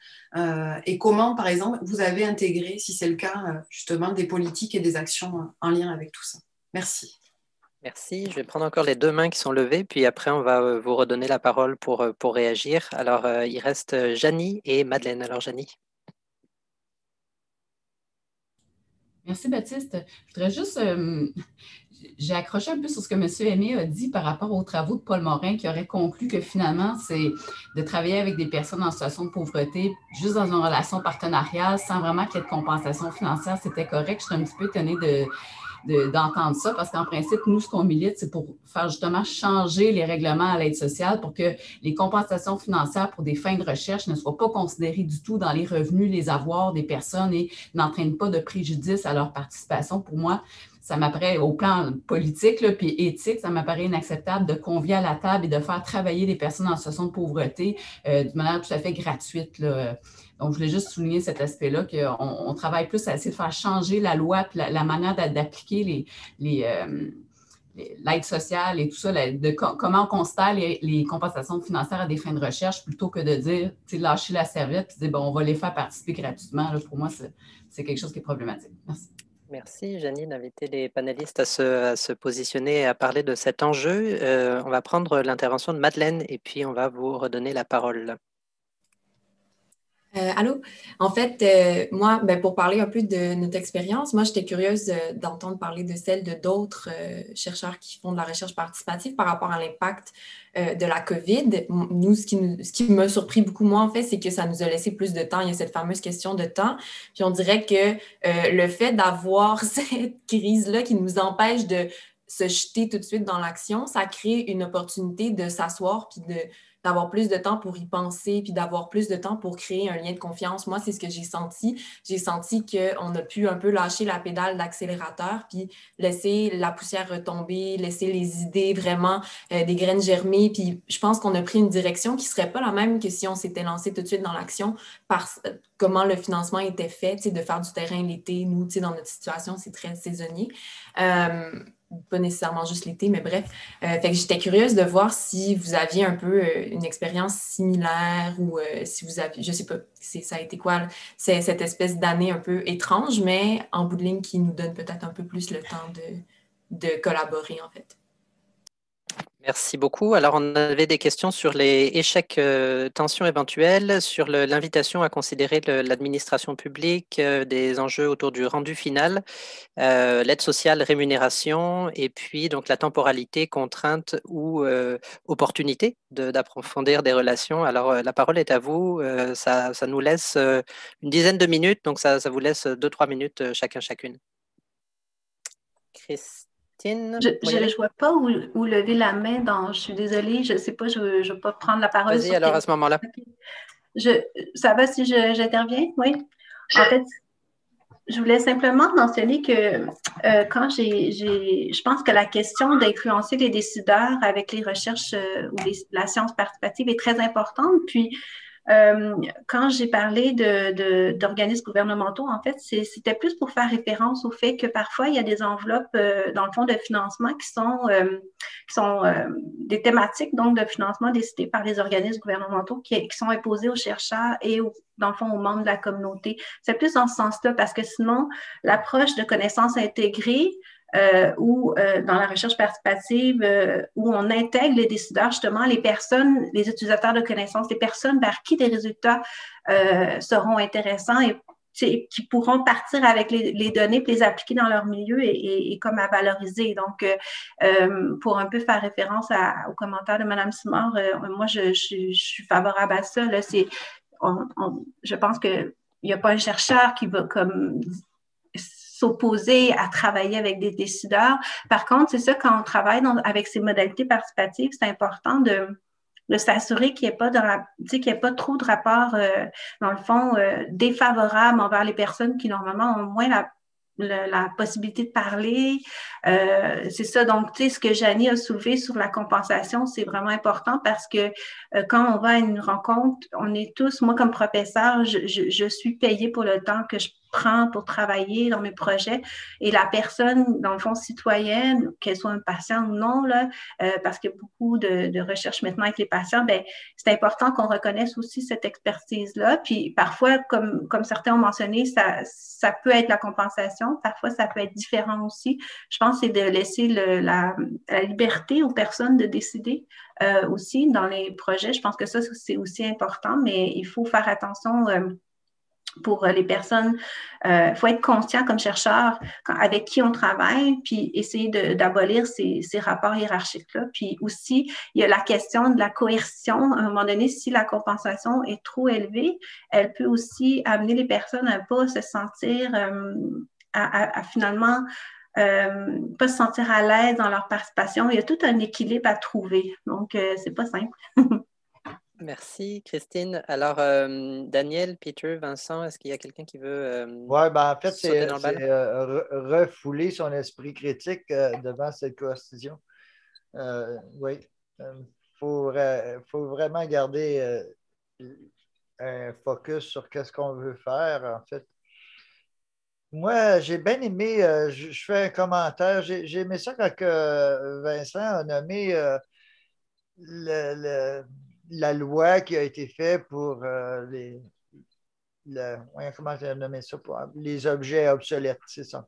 Speaker 9: et comment par exemple vous avez intégré, si c'est le cas, justement des politiques et des actions en lien avec tout ça. Merci.
Speaker 2: Merci. Je vais prendre encore les deux mains qui sont levées, puis après, on va vous redonner la parole pour réagir. Alors, il reste Janie et Madeleine. Alors, Janie.
Speaker 10: Merci, Baptiste. Je voudrais juste... j'ai accroché un peu sur ce que M. Aimé a dit par rapport aux travaux de Paul Morin, qui aurait conclu que finalement, c'est de travailler avec des personnes en situation de pauvreté, juste dans une relation partenariale, sans vraiment qu'il y ait de compensation financière. C'était correct. Je suis un petit peu étonnée d'entendre ça, parce qu'en principe, nous, ce qu'on milite, c'est pour faire justement changer les règlements à l'aide sociale pour que les compensations financières pour des fins de recherche ne soient pas considérées du tout dans les revenus, les avoirs des personnes et n'entraînent pas de préjudice à leur participation. Pour moi, ça m'apparaît, au plan politique là, puis éthique, ça m'apparaît inacceptable de convier à la table et de faire travailler des personnes en situation de pauvreté de manière tout à fait gratuite, là. Donc, je voulais juste souligner cet aspect-là, qu'on travaille plus à essayer de faire changer la loi puis la manière d'appliquer l'aide sociale et tout ça, comment on considère les compensations financières à des fins de recherche plutôt que de dire, lâcher la serviette et dire, bon, on va les faire participer gratuitement. Là, pour moi, c'est quelque chose qui est problématique. Merci.
Speaker 2: Merci, Janine, d'inviter les panélistes à se positionner et à parler de cet enjeu. On va prendre l'intervention de Madeleine et puis on va vous redonner la parole.
Speaker 11: Allô? En fait, moi, pour parler un peu de notre expérience, moi, j'étais curieuse d'entendre parler de celle de d'autres chercheurs qui font de la recherche participative par rapport à l'impact de la COVID. Nous, ce qui m'a surpris beaucoup, moi, en fait, c'est que ça nous a laissé plus de temps. Il y a cette fameuse question de temps. Puis on dirait que le fait d'avoir cette crise-là qui nous empêche de se jeter tout de suite dans l'action, ça crée une opportunité de s'asseoir puis d'avoir plus de temps pour y penser, puis d'avoir plus de temps pour créer un lien de confiance. Moi, c'est ce que j'ai senti. J'ai senti qu'on a pu un peu lâcher la pédale d'accélérateur, puis laisser la poussière retomber, laisser les idées vraiment, des graines germer. Puis je pense qu'on a pris une direction qui ne serait pas la même que si on s'était lancé tout de suite dans l'action par comment le financement était fait, de faire du terrain l'été. Nous, dans notre situation, c'est très saisonnier. Pas nécessairement juste l'été, mais bref. Fait que j'étais curieuse de voir si vous aviez un peu une expérience similaire ou si vous aviez, je sais pas, ça a été quoi, c'est cette espèce d'année un peu étrange, mais en bout de ligne qui nous donne peut-être un peu plus le temps de collaborer, en fait.
Speaker 2: Merci beaucoup. Alors, on avait des questions sur les échecs, tensions éventuelles, sur l'invitation à considérer l'administration publique, des enjeux autour du rendu final, l'aide sociale, rémunération, et puis donc la temporalité, contrainte ou opportunité d'approfondir des relations. Alors, la parole est à vous. Ça nous laisse une dizaine de minutes, donc ça vous laisse 2-3 minutes chacune. Christine?
Speaker 3: Je ne vois pas où lever la main. Je suis désolée, je ne sais pas, je ne vais pas prendre la parole.
Speaker 2: Vas-y, alors à ce moment-là.
Speaker 3: Ça va si j'interviens? Oui. En fait, je voulais simplement mentionner que quand je pense que la question d'influencer les décideurs avec les recherches ou la science participative est très importante. Puis, quand j'ai parlé d'organismes gouvernementaux, en fait, c'était plus pour faire référence au fait que parfois, il y a des enveloppes dans le fond de financement qui sont des thématiques donc de financement décidées par les organismes gouvernementaux qui sont imposés aux chercheurs et dans le fond aux membres de la communauté. C'est plus dans ce sens-là parce que sinon, l'approche de connaissances intégrées ou dans la recherche participative, où on intègre les décideurs, justement, les personnes, les utilisateurs de connaissances, les personnes vers qui des résultats seront intéressants et qui pourront partir avec les données et les appliquer dans leur milieu et comme à valoriser. Donc, pour un peu faire référence au commentaire de Mme Simard, moi, je suis favorable à ça. Là, je pense qu'il n'y a pas un chercheur qui va comme s'opposer à travailler avec des décideurs. Par contre, c'est ça, quand on travaille avec ces modalités participatives, c'est important de s'assurer qu'il n'y ait pas trop de rapports, dans le fond, défavorables envers les personnes qui, normalement, ont moins la possibilité de parler. C'est ça. Donc, tu sais, ce que Janie a soulevé sur la compensation, c'est vraiment important parce que quand on va à une rencontre, on est tous, moi comme professeur, je suis payée pour le temps que je prends pour travailler dans mes projets et la personne, dans le fond, citoyenne, qu'elle soit un patient ou non, là, parce qu'il y a beaucoup de recherches maintenant avec les patients, ben, c'est important qu'on reconnaisse aussi cette expertise-là. Puis parfois, comme certains ont mentionné, ça peut être la compensation, parfois ça peut être différent aussi. Je pense que c'est de laisser la liberté aux personnes de décider aussi dans les projets. Je pense que ça, c'est aussi important, mais il faut faire attention pour les personnes. Il faut être conscient comme chercheur avec qui on travaille, puis essayer d'abolir ces rapports hiérarchiques-là. Puis aussi, il y a la question de la coercition. À un moment donné, si la compensation est trop élevée, elle peut aussi amener les personnes à ne pas se sentir, à finalement pas se sentir à l'aise dans leur participation. Il y a tout un équilibre à trouver. Donc, c'est pas simple.
Speaker 2: Merci, Christine. Alors, Daniel, Peter, Vincent, est-ce qu'il y a quelqu'un qui veut
Speaker 4: Oui, ben, en fait,
Speaker 2: sauter
Speaker 4: c'est
Speaker 2: dans le bal?
Speaker 4: refouler son esprit critique devant cette coercition. Oui, il faut vraiment garder un focus sur qu'est-ce qu'on veut faire, en fait. Moi, j'ai bien aimé, je fais un commentaire, j'ai aimé ça quand Vincent a nommé la loi qui a été faite pour comment j'ai nommé ça, pour les objets obsolètes, c'est ça.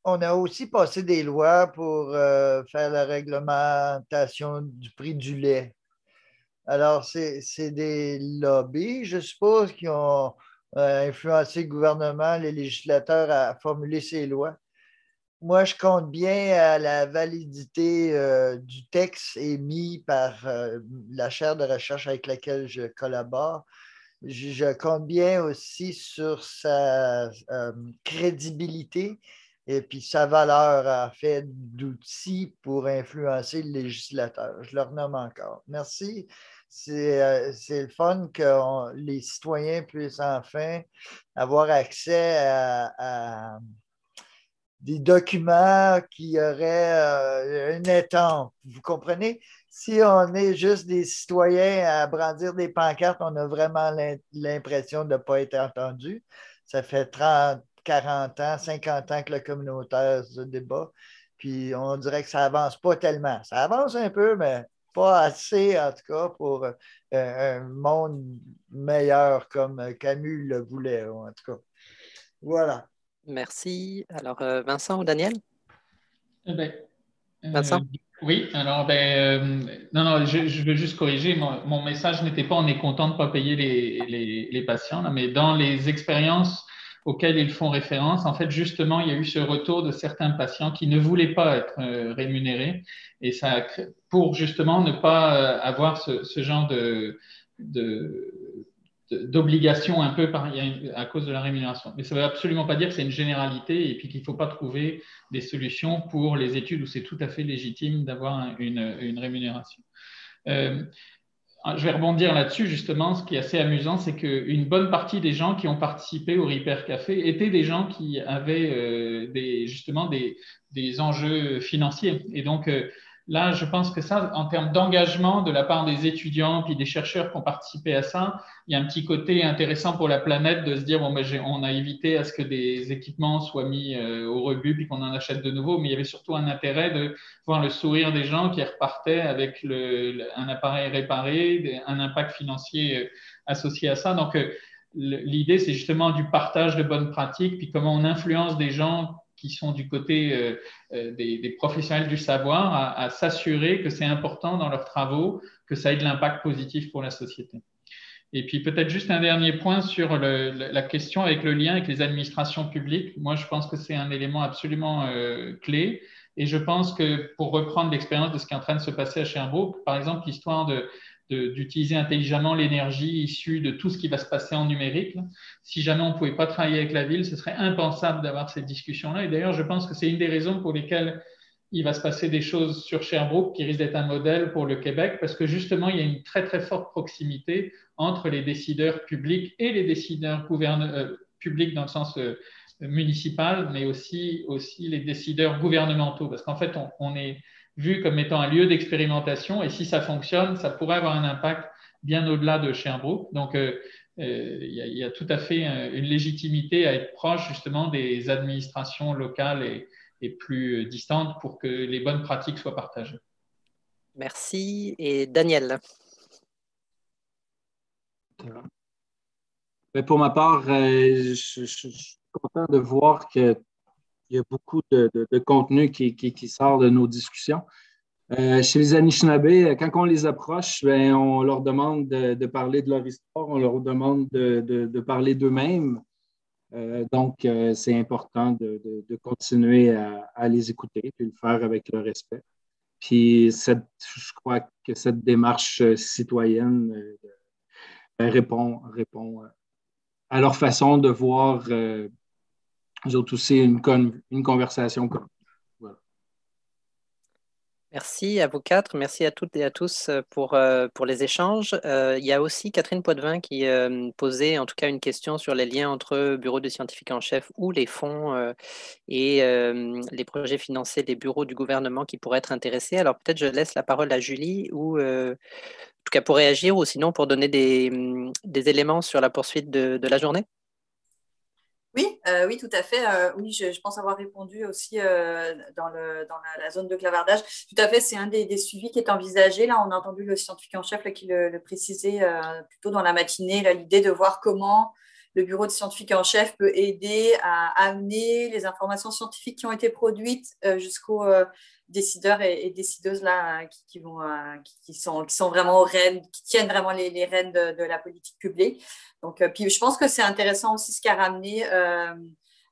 Speaker 4: On a aussi passé des lois pour faire la réglementation du prix du lait. Alors, c'est des lobbies, je suppose, qui ont influencé le gouvernement, les législateurs à formuler ces lois. Moi, je compte bien à la validité du texte émis par la chaire de recherche avec laquelle je collabore. Je compte bien aussi sur sa crédibilité et puis sa valeur, en fait, d'outil pour influencer le législateur. Je le renomme encore. Merci. C'est le fun que les citoyens puissent enfin avoir accès à des documents qui auraient une étampe. Vous comprenez? Si on est juste des citoyens à brandir des pancartes, on a vraiment l'impression de ne pas être entendu. Ça fait 30, 40 ans, 50 ans que le communautaire se débat, puis on dirait que ça n'avance pas tellement. Ça avance un peu, mais pas assez, en tout cas, pour un monde meilleur comme Camus le voulait, en tout cas. Voilà.
Speaker 2: Merci. Alors, Vincent ou Daniel?
Speaker 6: Vincent? Oui, alors, non, je veux juste corriger. Mon message n'était pas on est content de ne pas payer les patients, là, mais dans les expériences auxquelles ils font référence, en fait, justement, il y a eu ce retour de certains patients qui ne voulaient pas être rémunérés, et ça, pour justement ne pas avoir ce genre d'obligation un peu à cause de la rémunération. Mais ça ne veut absolument pas dire que c'est une généralité et puis qu'il ne faut pas trouver des solutions pour les études où c'est tout à fait légitime d'avoir une rémunération. Je vais rebondir là-dessus, justement. Ce qui est assez amusant, c'est qu'une bonne partie des gens qui ont participé au Repair Café étaient des gens qui avaient justement des enjeux financiers. Et donc, là, je pense que ça, en termes d'engagement de la part des étudiants puis des chercheurs qui ont participé à ça, il y a un petit côté intéressant pour la planète de se dire, bon, on a évité à ce que des équipements soient mis au rebut puis qu'on en achète de nouveaux, mais il y avait surtout un intérêt de voir le sourire des gens qui repartaient avec un appareil réparé, un impact financier associé à ça. Donc, l'idée, c'est justement du partage de bonnes pratiques puis comment on influence des gens qui sont du côté des professionnels du savoir à s'assurer que c'est important dans leurs travaux, que ça ait de l'impact positif pour la société. Et puis peut-être juste un dernier point sur la question avec le lien avec les administrations publiques. Moi, je pense que c'est un élément absolument clé. Et je pense que pour reprendre l'expérience de ce qui est en train de se passer à Sherbrooke, par exemple, l'histoire d'utiliser intelligemment l'énergie issue de tout ce qui va se passer en numérique. Si jamais on ne pouvait pas travailler avec la ville, ce serait impensable d'avoir cette discussion-là. Et d'ailleurs, je pense que c'est une des raisons pour lesquelles il va se passer des choses sur Sherbrooke qui risquent d'être un modèle pour le Québec, parce que justement, il y a une très, très forte proximité entre les décideurs publics et les décideurs publics dans le sens municipal, mais aussi les décideurs gouvernementaux, parce qu'en fait, on est vu comme étant un lieu d'expérimentation, et si ça fonctionne, ça pourrait avoir un impact bien au-delà de Sherbrooke. Donc, il y a tout à fait une légitimité à être proche justement des administrations locales et plus distantes pour que les bonnes pratiques soient partagées.
Speaker 2: Merci. Et Daniel?
Speaker 5: Pour ma part, je suis content de voir qu'il y a beaucoup de contenu qui sort de nos discussions. Chez les Anishinaabe, quand on les approche, on leur demande de parler de leur histoire, on leur demande de parler d'eux-mêmes. Donc, c'est important de continuer à les écouter et le faire avec le respect. Puis, je crois que cette démarche citoyenne répond à leur façon de voir, eux autres aussi, une conversation comme. Voilà.
Speaker 2: Merci à vous quatre, merci à toutes et à tous pour les échanges. Il y a aussi Catherine Poitvin qui posait en tout cas une question sur les liens entre bureau de scientifique en chef ou les fonds et les projets financés des bureaux du gouvernement qui pourraient être intéressés. Alors peut-être je laisse la parole à Julie ou en tout cas pour réagir ou sinon pour donner des éléments sur la poursuite de la journée.
Speaker 1: Oui, oui, tout à fait. Oui, je pense avoir répondu aussi dans la zone de clavardage. Tout à fait, c'est un des suivis qui est envisagé. Là, on a entendu le scientifique en chef là, qui le précisait plutôt dans la matinée, l'idée de voir comment le bureau de scientifique en chef peut aider à amener les informations scientifiques qui ont été produites jusqu'aux décideurs et décideuses là, qui sont vraiment aux rênes, qui tiennent vraiment les rênes de la politique publique. Donc, puis je pense que c'est intéressant aussi ce qu'a ramené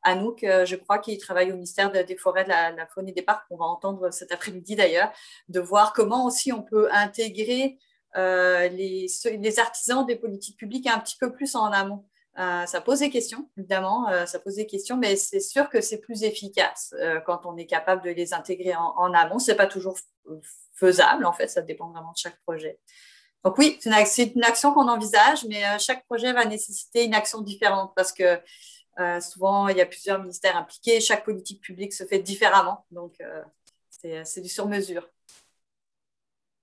Speaker 1: Anouk, je crois, qui travaille au ministère des Forêts, de la Faune et des Parcs, qu'on va entendre cet après-midi d'ailleurs, de voir comment aussi on peut intégrer les artisans des politiques publiques un petit peu plus en amont. Ça pose des questions, évidemment, ça pose des questions, mais c'est sûr que c'est plus efficace quand on est capable de les intégrer en amont. Ce n'est pas toujours faisable, en fait, ça dépend vraiment de chaque projet. Donc oui, c'est une action qu'on envisage, mais chaque projet va nécessiter une action différente parce que souvent, il y a plusieurs ministères impliqués, chaque politique publique se fait différemment, donc c'est du sur-mesure.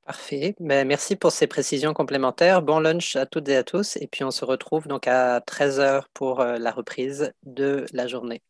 Speaker 2: Parfait. Ben, merci pour ces précisions complémentaires. Bon lunch à toutes et à tous. Et puis, on se retrouve donc à 13h pour la reprise de la journée.